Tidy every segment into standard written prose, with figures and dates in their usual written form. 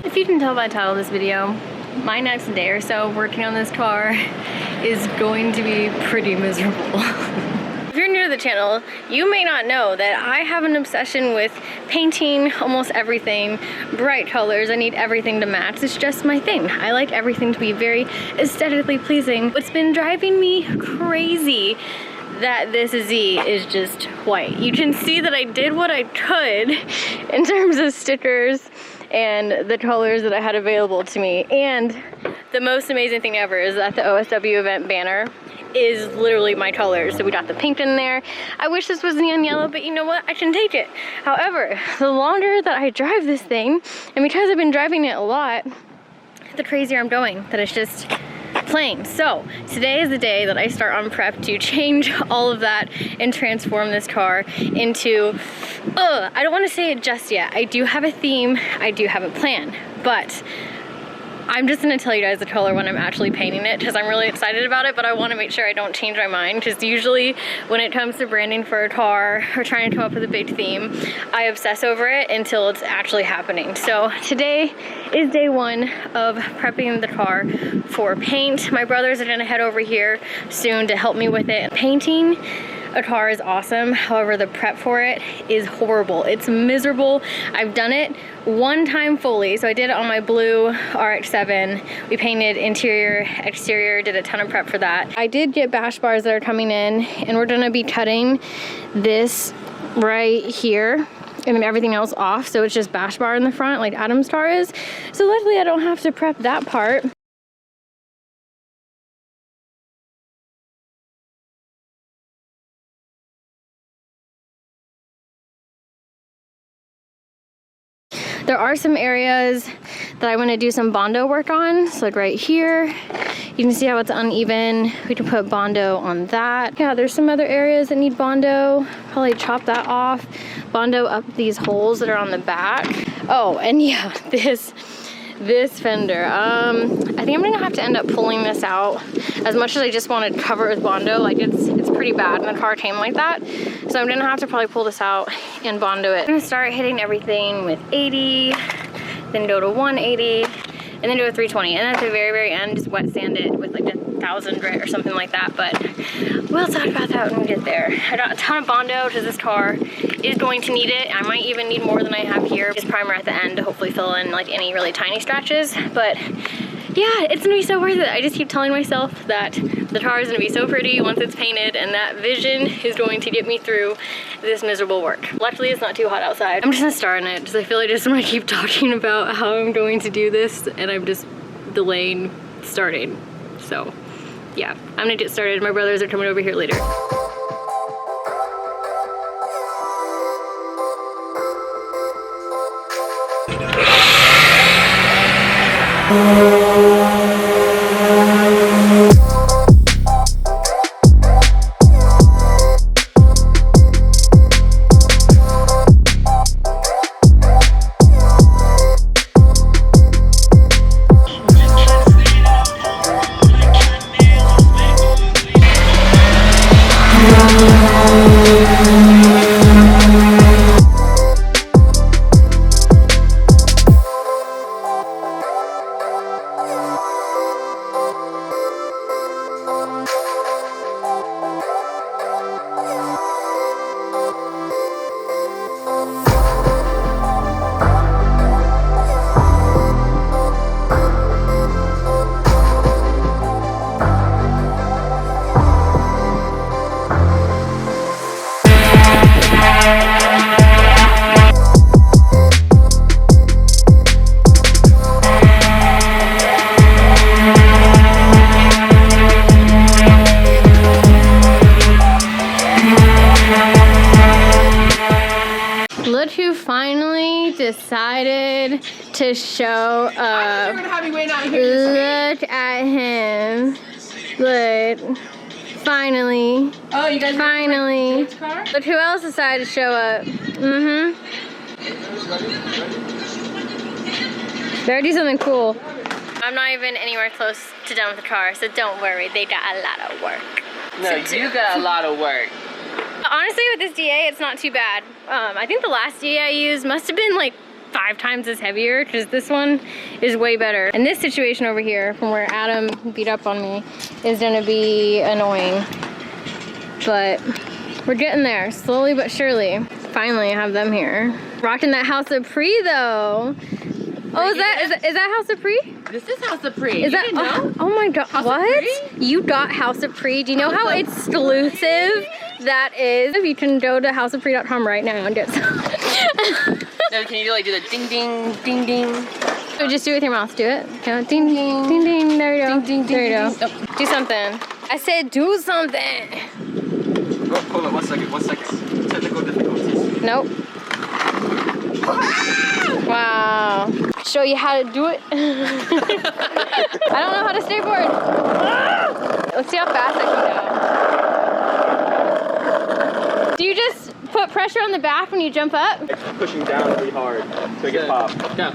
If you can tell by the title of this video, my next day or so working on this car is going to be pretty miserable. If you're new to the channel, you may not know that I have an obsession with painting almost everything, bright colors. I need everything to match. It's just my thing. I like everything to be very aesthetically pleasing. What's been driving me crazy that this Z is just white. You can see that I did what I could in terms of stickers and the colors that I had available to me. And the most amazing thing ever is that the OSW event banner is literally my colors. So we got the pink in there. I wish this was neon yellow, but you know what? I can take it. However, the longer that I drive this thing, and because I've been driving it a lot, the crazier I'm going, that it's just plain. So today is the day that I start on prep to change all of that and transform this car into, I don't want to say it just yet. I do have a theme, I do have a plan, but I'm just gonna tell you guys the color when I'm actually painting it because I'm really excited about it, but I want to make sure I don't change my mind because usually when it comes to branding for a car or trying to come up with a big theme, I obsess over it until it's actually happening. So today is day one of prepping the car for paint. My brothers are gonna head over here soon to help me with it. Painting a car is awesome, however the prep for it is horrible. It's miserable. I've done it one time fully, so I did it on my blue RX-7. We painted interior, exterior, did a ton of prep for that. I did get bash bars that are coming in, and we're gonna be cutting this right here and then everything else off, so it's just bash bar in the front like Adam's car is. So luckily I don't have to prep that part. There are some areas that I want to do some Bondo work on. So like right here, you can see how it's uneven. We can put Bondo on that. Yeah, there's some other areas that need Bondo. Probably chop that off. Bondo up these holes that are on the back. Oh, and yeah, this fender. I think I'm gonna have to end up pulling this out. As much as I just want to cover it with Bondo, like it's pretty bad and the car came like that. So I'm gonna have to probably pull this out and Bondo it. I'm gonna start hitting everything with 80, then go to 180, and then do a 320. And at the very, very end, just wet sand it with like 1,000 grit or something like that. But we'll talk about that when we get there. I got a ton of Bondo because this car is going to need it. I might even need more than I have here. Just primer at the end to hopefully fill in like any really tiny scratches. But yeah, it's gonna be so worth it. I just keep telling myself that the car is gonna be so pretty once it's painted, and that vision is going to get me through this miserable work. Luckily, it's not too hot outside. I'm just gonna start on it because I feel like I just want to keep talking about how I'm going to do this, and I'm just delaying starting. So yeah, I'm gonna get started. My brothers are coming over here later. Look who finally decided to show up. Look at him. Look. Finally. Oh, you guys finally. Look who else decided to show up. Better do something cool. I'm not even anywhere close to done with the car, so don't worry, they got a lot of work. No, you got a lot of work. Honestly, with this DA, it's not too bad. I think the last DA I used must have been like 5 times as heavier, because this one is way better. And this situation over here, from where Adam beat up on me, is gonna be annoying. But we're getting there, slowly but surely. Finally, I have them here. Rocking that House of Pre though. Oh, is that House of Pre? This is House of Pre. Is that? Oh my God! House what? of Pre? You got House of Pre? Do you know how exclusive that is? You can go to houseofpre.com right now and get some. No, can you like do the ding ding ding ding? So just do it with your mouth. Do it. Go ding ding ding ding. There you go. Ding, ding, there you ding, go. ding. Do something. I said do something. Oh, hold on, 1 second, 1 second. Technical difficulties. Nope. Wow. Show you how to do it. I don't know how to skateboard. Let's see how fast I can go. Do you just put pressure on the back when you jump up? It's pushing down really hard to make it pop. Go.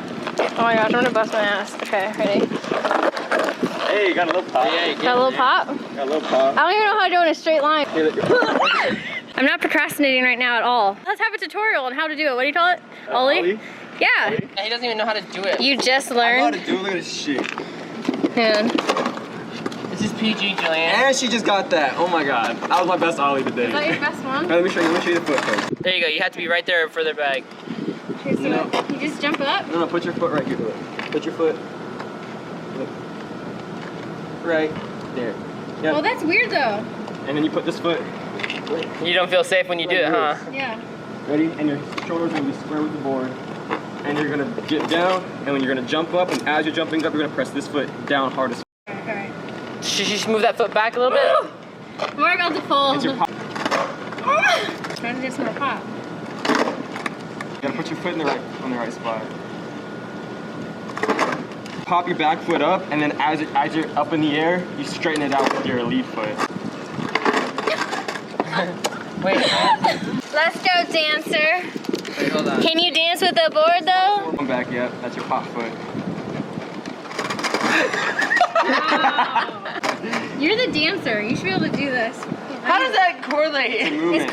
Oh my gosh, I'm gonna bust my ass. Okay, ready? Hey, you got a little pop. Yeah, Got a little pop? Got a little pop. I don't even know how to do it in a straight line. Here, I'm not procrastinating right now at all. Let's have a tutorial on how to do it. What do you call it? Ollie? Ollie? Yeah. Ollie? He doesn't even know how to do it. You just I know how learned. to do it. Look at this shit. Yeah. This is PG, Julian. And she just got that. Oh my god. That was my best ollie today. Is that your best one? Let me show you the foot first. There you go. You have to be right there further back. Okay, so No. you just jump up? No, put your foot right here. Look. Put your foot. Look. Right there. Yeah. Well, that's weird though. And then you put this foot. You don't feel safe when you do it, huh? Yeah. Ready? And your shoulders are gonna be square with the board. And you're gonna get down, and when you're gonna jump up, and as you're jumping up, you're gonna press this foot down hardest. Alright. Should you just move that foot back a little bit? We're about to fall. It's your pop. Trying to do some more pop. You gotta put your foot on the right spot. Pop your back foot up, and then as you're up in the air, you straighten it out with your lead foot. Wait. Let's go, dancer. Wait, hold on. Can you dance with the board though? One back, yeah, that's your pop foot. You're the dancer. You should be able to do this. How does that correlate? Movement. It's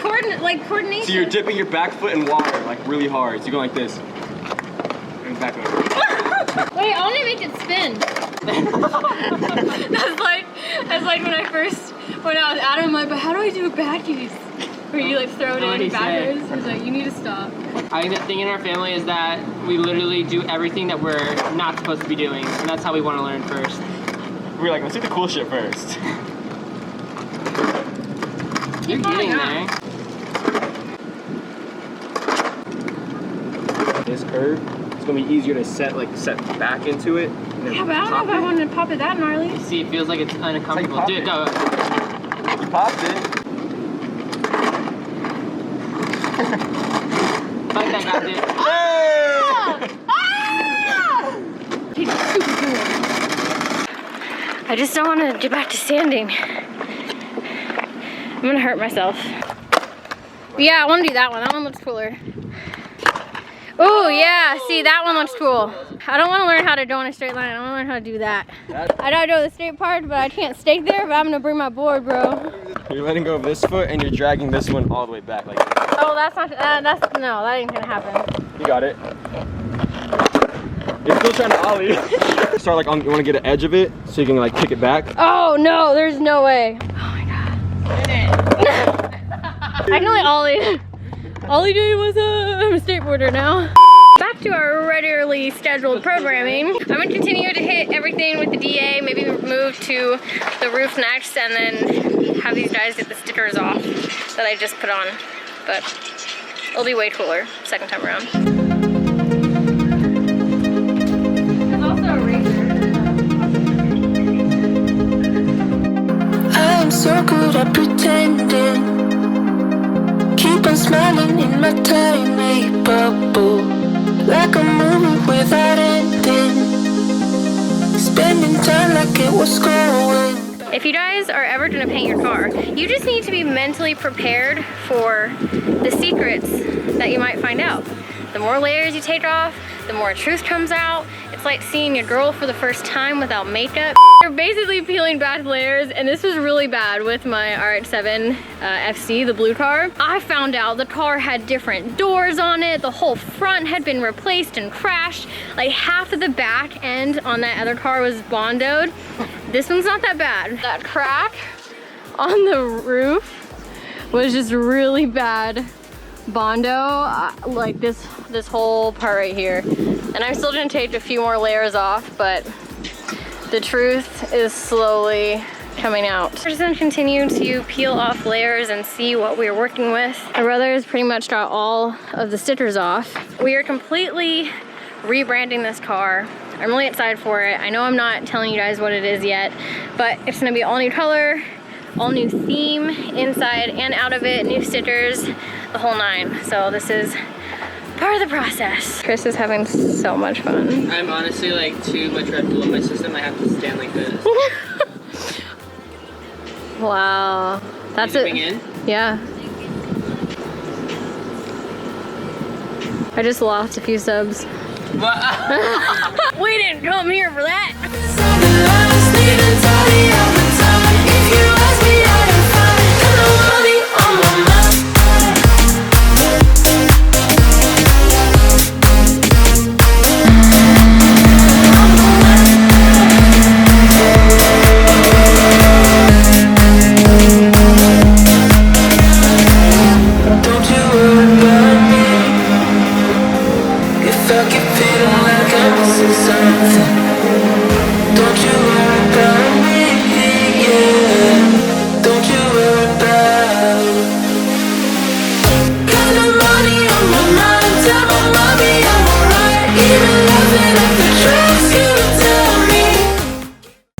coordination. So you're dipping your back foot in water, like really hard. So you go like this. And back over. Wait, I want to make it spin. that's like when I first went out with Adam, I'm like, but how do I do backies? Where you like throw it What'd in he say? backwards. He's like, you need to stop. I think the thing in our family is that we literally do everything that we're not supposed to be doing, and that's how we want to learn first. We're like, let's do the cool shit first. You're getting there. This curve, it's gonna be easier to set back into it. And then Yeah, but I don't know if I want to pop it that gnarly. See, it feels like it's uncomfortable. pop Do it, it. go. You popped it. Like that guy did. I just don't want to get back to standing. I'm gonna hurt myself. But yeah, I want to do that one. That one looks cooler. Oh yeah, see that one looks cool. I don't want to learn how to go in a straight line. I want to learn how to do that. I know I know the straight part, but I can't stake there. But I'm gonna bring my board, bro. You're letting go of this foot and you're dragging this one all the way back like this. Oh, that's not. No, that ain't gonna happen. You got it. You're still trying to ollie. Start like on. You want to get an edge of it so you can like kick it back. Oh no, there's no way. Oh my god. I can only ollie. Ollie doing was I'm a skateboarder now. Back to our regularly scheduled programming. I'm gonna continue to hit everything with the DA, maybe move to the roof next, and then have these guys get the stickers off that I just put on. But it'll be way cooler second time around. There's also a razor. I'm so good at pretending. Keep on smiling in my tiny bubble, like a movie without ending. Spending time like it was going. If you guys are ever gonna paint your car, you just need to be mentally prepared for the secrets that you might find out. The more layers you take off, the more truth comes out. It's like seeing your girl for the first time without makeup. You're basically peeling back layers, and this was really bad with my RH7 FC, the blue car. I found out the car had different doors on it. The whole front had been replaced and crashed. Like half of the back end on that other car was bondoed. This one's not that bad. That crack on the roof was just really bad bondo, like this whole part right here. And I'm still gonna take a few more layers off, but the truth is slowly coming out. We're just gonna continue to peel off layers and see what we're working with. My brother has pretty much got all of the stickers off. We are completely rebranding this car. I'm really excited for it. I know I'm not telling you guys what it is yet, but it's gonna be all new color, all new theme inside and out of it, new stickers, the whole nine. So this is part of the process. Chris is having so much fun. I'm honestly like too much Red Bull in my system. I have to stand like this. Wow, that's it. In? Yeah. I just lost a few subs. We didn't come here for that.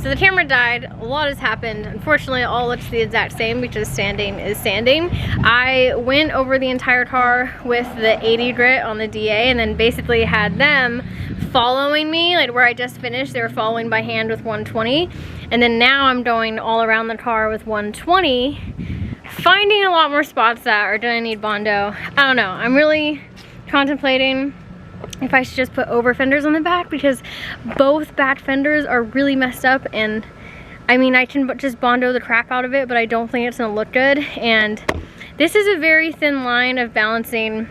So the camera died, a lot has happened. Unfortunately, it all looks the exact same because sanding is sanding. I went over the entire car with the 80 grit on the DA and then basically had them following me, like where I just finished, they were following by hand with 120. And then now I'm going all around the car with 120, finding a lot more spots that are gonna need bondo. I don't know, I'm really contemplating if I should just put over fenders on the back because both back fenders are really messed up, and I mean I can just bondo the crap out of it, but I don't think it's gonna look good. And this is a very thin line of balancing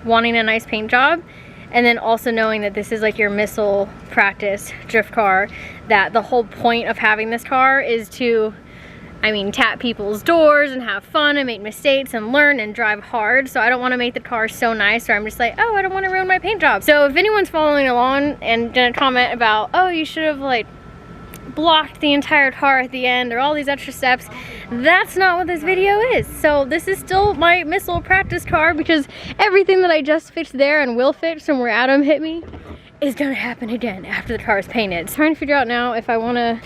wanting a nice paint job and then also knowing that this is like your missile practice drift car, that the whole point of having this car is to, I mean, tap people's doors and have fun and make mistakes and learn and drive hard. So I don't want to make the car so nice where I'm just like, oh, I don't want to ruin my paint job. So if anyone's following along and gonna comment about, oh, you should have like blocked the entire car at the end or all these extra steps, that's not what this video is. So this is still my missile practice car because everything that I just fixed there and will fix from where Adam hit me is gonna happen again after the car is painted. Trying to figure out now if I want to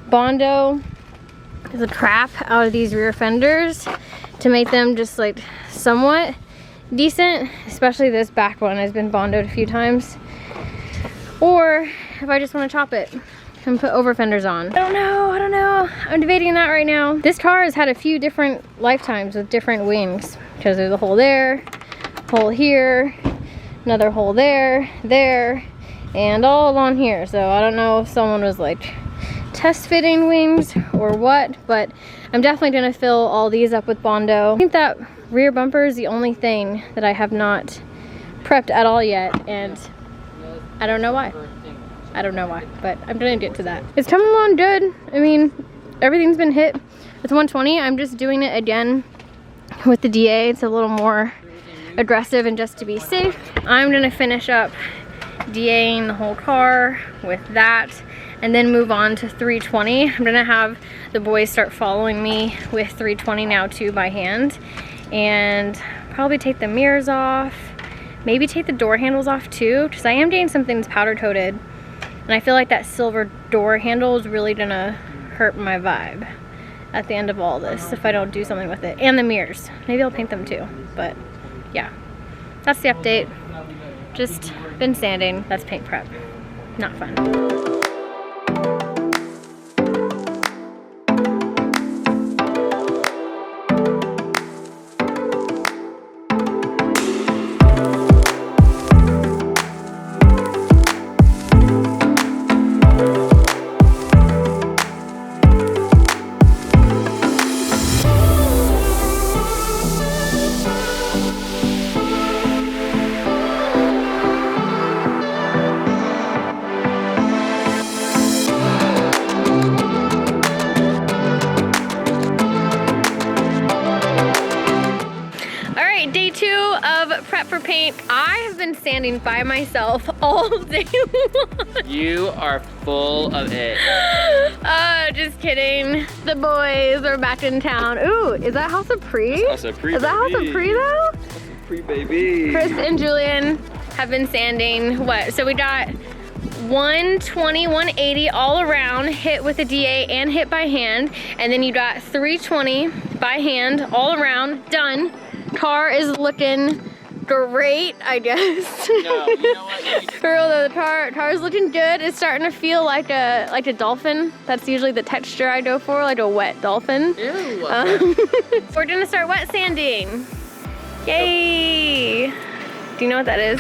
bondo the crap out of these rear fenders to make them just like somewhat decent, especially this back one has been bondoed a few times, or if I just want to chop it and put over fenders on. I don't know. I'm debating that right now. This car has had a few different lifetimes with different wings because there's a hole there, hole here, another hole there, and all along here. So I don't know if someone was like test fitting wings or what, but I'm definitely gonna fill all these up with bondo. I think that rear bumper is the only thing that I have not prepped at all yet, and I don't know why. But I'm gonna get to that. It's coming along good. I mean, everything's been hit with 120. I'm just doing it again with the DA. It's a little more aggressive and just to be safe. I'm gonna finish up DAing the whole car with that and then move on to 320. I'm gonna have the boys start following me with 320 now too by hand, and probably take the mirrors off, maybe take the door handles off too, because I am getting some things powder coated and I feel like that silver door handle is really gonna hurt my vibe at the end of all this if I don't do something with it. And the mirrors, maybe I'll paint them too, but yeah, that's the update. Just been sanding, that's paint prep, not fun. point, I have been standing by myself all day long. You are full of it. Just kidding. The boys are back in town. Ooh, is that House of Pre? House of Pre, Is that House of Pre though? Pre-baby. Chris and Julian have been sanding, what? So we got 120, 180 all around, hit with a DA and hit by hand. And then you got 320 by hand all around, done. Car is looking great, I guess. No, you know what? For real though, the car is looking good. It's starting to feel like a dolphin. That's usually the texture I go for, like a wet dolphin. Ew. We're gonna start wet sanding. Yay! Do you know what that is?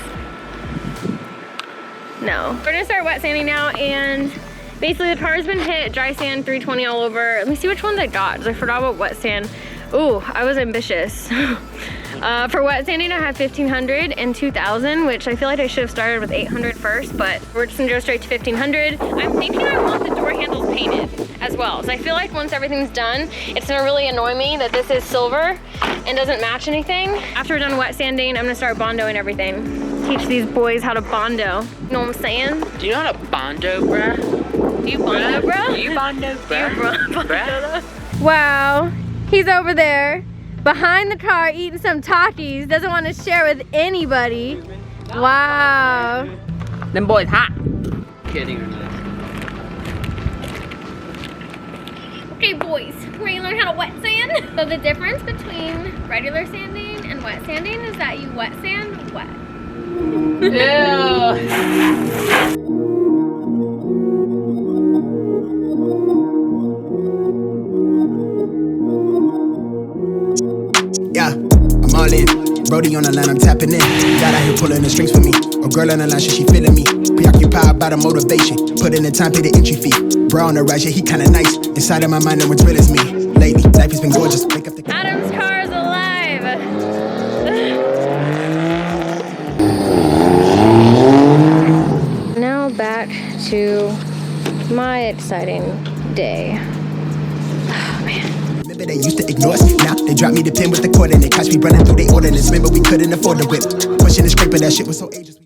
No. We're gonna start wet sanding now, and basically the car's been hit, dry sand 320 all over. Let me see which ones I got, because I forgot about wet sand. Ooh, I was ambitious. For wet sanding, I have 1500 and 2000, which I feel like I should have started with 800 first, but we're just gonna go straight to 1500. I'm thinking I want the door handles painted as well. So I feel like once everything's done, it's gonna really annoy me that this is silver and doesn't match anything. After we're done wet sanding, I'm gonna start bondoing everything. Teach these boys how to bondo. You know what I'm saying? Do you know how to bondo, bruh? Do you bondo, bro? Do you bondo, bruh? Bruh? Wow, he's over there behind the car eating some Takis, doesn't want to share with anybody. Wow. Them boys hot. Kidding or not. Okay boys, we're gonna learn how to wet sand. So the difference between regular sanding and wet sanding is that you wet sand wet. Ew. Yeah, I'm all in. Brody on the line, I'm tapping in. God out here pulling the strings for me. A girl on the line, she feeling me. Preoccupied by the motivation. Put in the time, pay the entry fee. Bro on the rise, yeah, he kinda nice. Inside of my mind, no one's real as me. Lately, life has been gorgeous. Wake up the Adam's car is alive. Now back to my exciting day. Oh man. Remember they used to ignore us. Now they dropped me the pin with the cord and they catch me running through they ordinance. Remember we couldn't afford the whip. Pushing the scraper, that shit was so ages.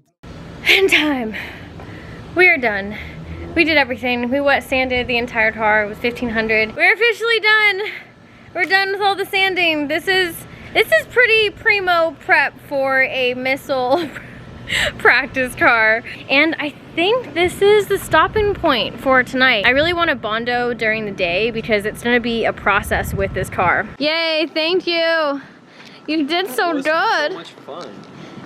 In time. We are done. We did everything. We wet sanded the entire car. It was 1500. We're officially done. We're done with all the sanding. This is pretty primo prep for a missile practice car. And I think this is the stopping point for tonight. I really want to bondo during the day because it's going to be a process with this car. Yay, thank you. You did so good. So much fun.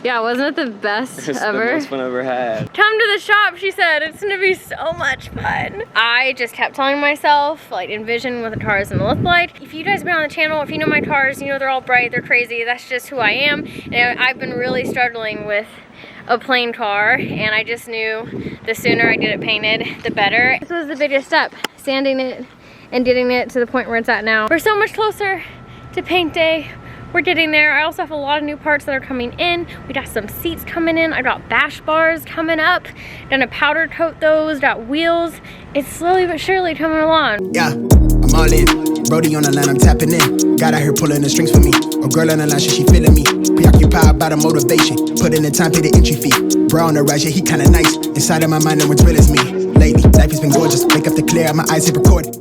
Yeah, wasn't it the best It's ever? the most fun I've ever had. Come to the shop, she said. It's gonna be so much fun. I just kept telling myself, like, envision what the car is gonna look like. If you guys have been on the channel, if you know my cars, you know they're all bright, they're crazy. That's just who I am. And I've been really struggling with a plain car, and I just knew the sooner I get it painted, the better. This was the biggest step, sanding it and getting it to the point where it's at now. We're so much closer to paint day. We're getting there. I also have a lot of new parts that are coming in. We got some seats coming in. I got bash bars coming up. Gonna powder coat those, got wheels. It's slowly but surely coming along. Yeah, I'm all in. Brody on the line, I'm tapping in. God out here pulling the strings for me. A girl on the line, she feeling me. Preoccupied by the motivation. Put in the time, pay the entry fee. Bro on the rise, yeah, he kinda nice. Inside of my mind, no one's real as me. Lately, life has been gorgeous. Wake up to clear, my eyes hit recorded.